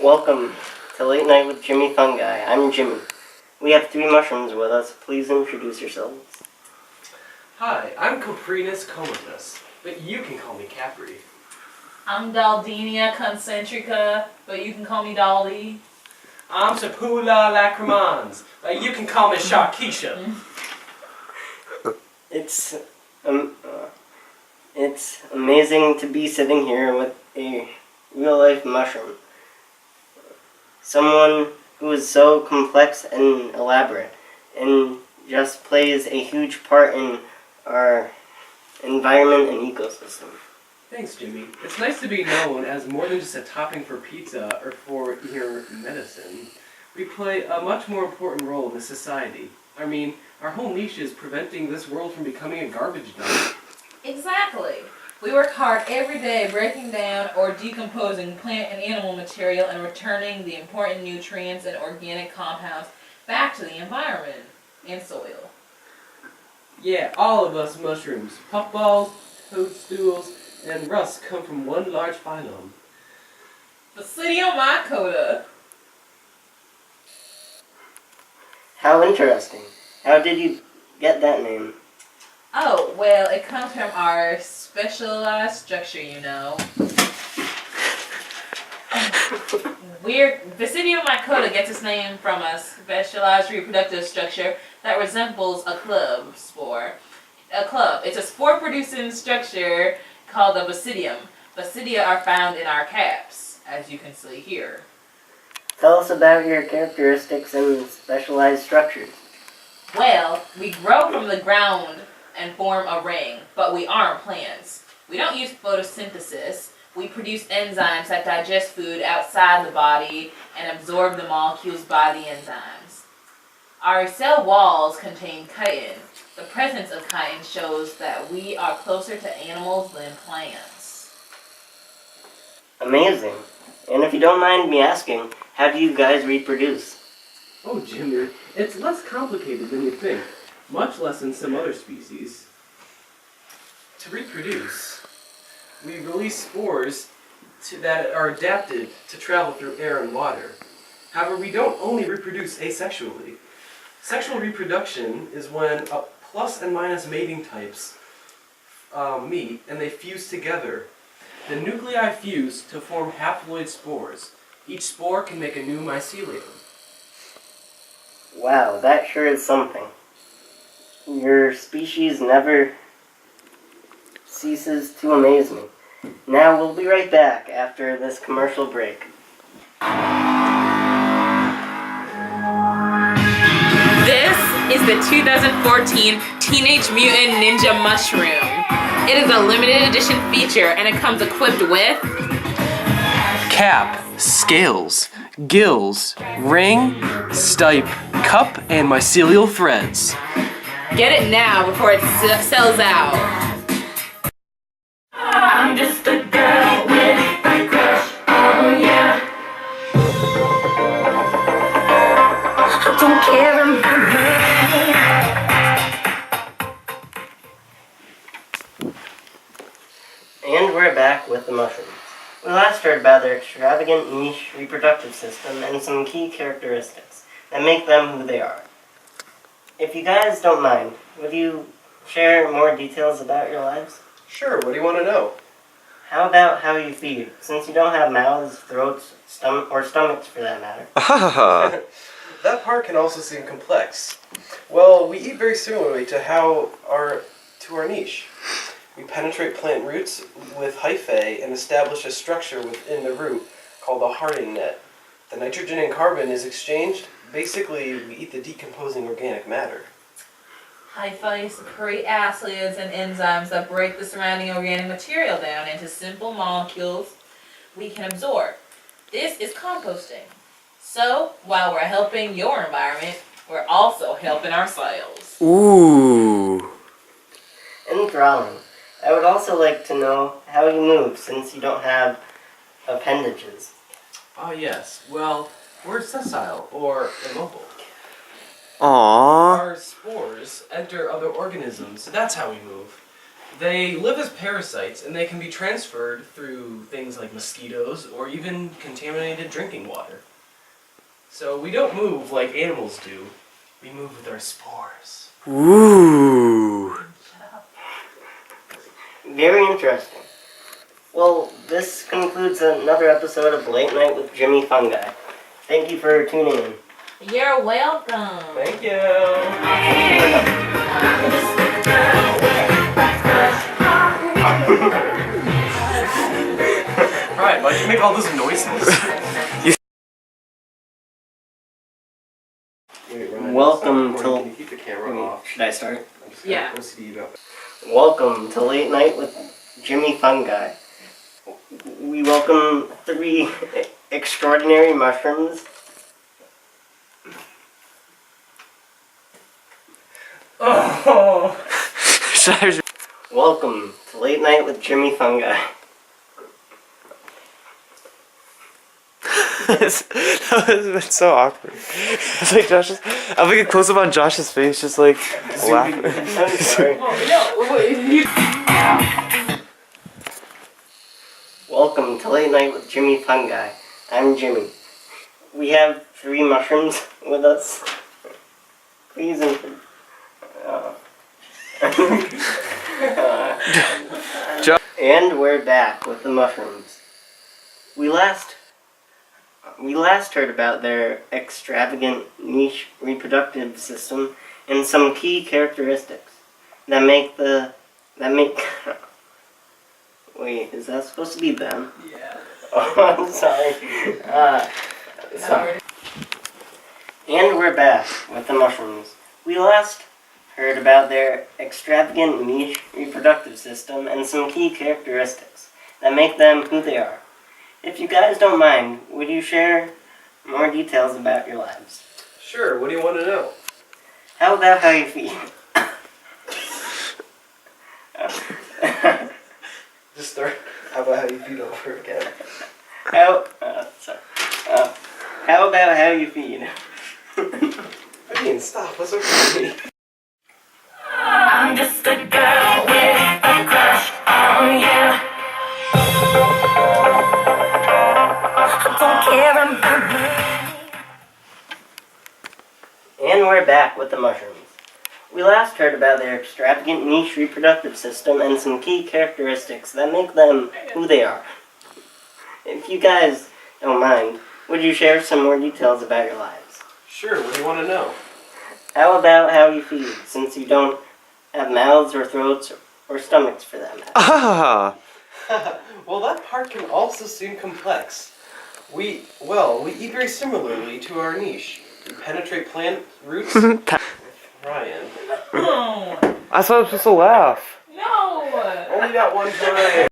Welcome to Late Night with Jimmy Fungi. I'm Jimmy. We have 3 mushrooms with us. Please introduce yourselves. Hi, I'm Coprinus comatus, but you can call me Capri. I'm Daldenia concentrica, but you can call me Daldy. I'm Sapula lacrimans, but you can call me Sharkeisha. It's amazing to be sitting here with a real-life mushroom. Someone who is so complex and elaborate and just plays a huge part in our environment and ecosystem. Thanks, Jimmy. It's nice to be known as more than just a topping for pizza or for your medicine. We play a much more important role in this society. I mean, our whole niche is preventing this world from becoming a garbage dump. Exactly. We work hard every day breaking down or decomposing plant and animal material and returning the important nutrients and organic compounds back to the environment and soil. Yeah, all of us mushrooms, puffballs, toadstools, and rust come from one large phylum. Basidium mycota. How interesting. How did you get that name? Oh, well, it comes from our specialized structure, you know. Basidium mycota gets its name from a specialized reproductive structure that resembles a club spore. It's a spore-producing structure called the basidium. Basidia are found in our caps, as you can see here. Tell us about your characteristics and specialized structures. Well, we grow from the ground and form a ring, but we aren't plants. We don't use photosynthesis. We produce enzymes that digest food outside the body and absorb the molecules by the enzymes. Our cell walls contain chitin. The presence of chitin shows that we are closer to animals than plants. Amazing. And if you don't mind me asking, how do you guys reproduce? Oh, Jimmy, it's less complicated than you think, much less than some other species. To reproduce, we release spores that are adapted to travel through air and water. However, we don't only reproduce asexually. Sexual reproduction is when a plus and minus mating types meet and they fuse together. The nuclei fuse to form haploid spores. Each spore can make a new mycelium. Wow, that sure is something. Your species never ceases to amaze me. Now we'll be right back after this commercial break. This is the 2014 Teenage Mutant Ninja Mushroom. It is a limited edition feature and it comes equipped with Cap, scales, gills, ring, stipe, cup, and mycelial threads. Get it now before it sells out. I'm just a girl with a crush, oh yeah. I don't care about her. And we're back with the mushrooms. We last heard about their extravagant niche reproductive system and some key characteristics that make them who they are. If you guys don't mind, would you share more details about your lives? Sure, what do you want to know? How about how you feed, since you don't have mouths, throats, or stomachs for that matter? That part can also seem complex. Well, we eat very similarly to our niche. We penetrate plant roots with hyphae and establish a structure within the root called a Harding net. The nitrogen and carbon is exchanged. Basically, we eat the decomposing organic matter. Hyphae secrete acids and enzymes that break the surrounding organic material down into simple molecules we can absorb. This is composting. So, while we're helping your environment, we're also helping ourselves. Ooh. Enthralling. I would also like to know how you move, since you don't have appendages. Ah, yes. Well, we're sessile, or immobile. Aww. Our spores enter other organisms, so that's how we move. They live as parasites, and they can be transferred through things like mosquitoes, or even contaminated drinking water. So we don't move like animals do. We move with our spores. Ooh. Very interesting. Well, this concludes another episode of Late Night with Jimmy Fungi. Thank you for tuning in. You're welcome. Thank you! Right, why'd you make all those noises? Welcome to... Can you keep the camera off? Should I start? I'm just Yeah. OCD about it. Welcome to Late Night with Jimmy Fungi. We welcome 3 extraordinary mushrooms. Oh! Welcome to Late Night with Jimmy Fungi. That has been so awkward. It's like Josh's. I'm like a close up on Josh's face, just like laughing. I'm sorry. Welcome to Late Night with Jimmy Fungi. I'm Jimmy. We have 3 mushrooms with us. Please and we're back with the mushrooms. We last heard about their extravagant niche reproductive system and some key characteristics that make wait, is that supposed to be them? Yeah. Oh, I'm sorry. Sorry. And we're back with the mushrooms. We last heard about their extravagant niche reproductive system and some key characteristics that make them who they are. If you guys don't mind, would you share more details about your lives? Sure, what do you want to know? How about how you feed? Just start. How about how you feed over again? How about how you feed? I mean, stop. What's up with me? I'm just a girl with a crush on you. I don't care about me. And we're back with the mushrooms. We last heard about their extravagant niche reproductive system and some key characteristics that make them who they are. If you guys don't mind, would you share some more details about your lives? Sure, what do you want to know? How about how you feed, since you don't have mouths or throats or stomachs for that matter? Ah. Well, that part can also seem complex. We eat very similarly to our niche. We penetrate plant roots. Ryan. No. I thought I was supposed to laugh. No. Only that one time.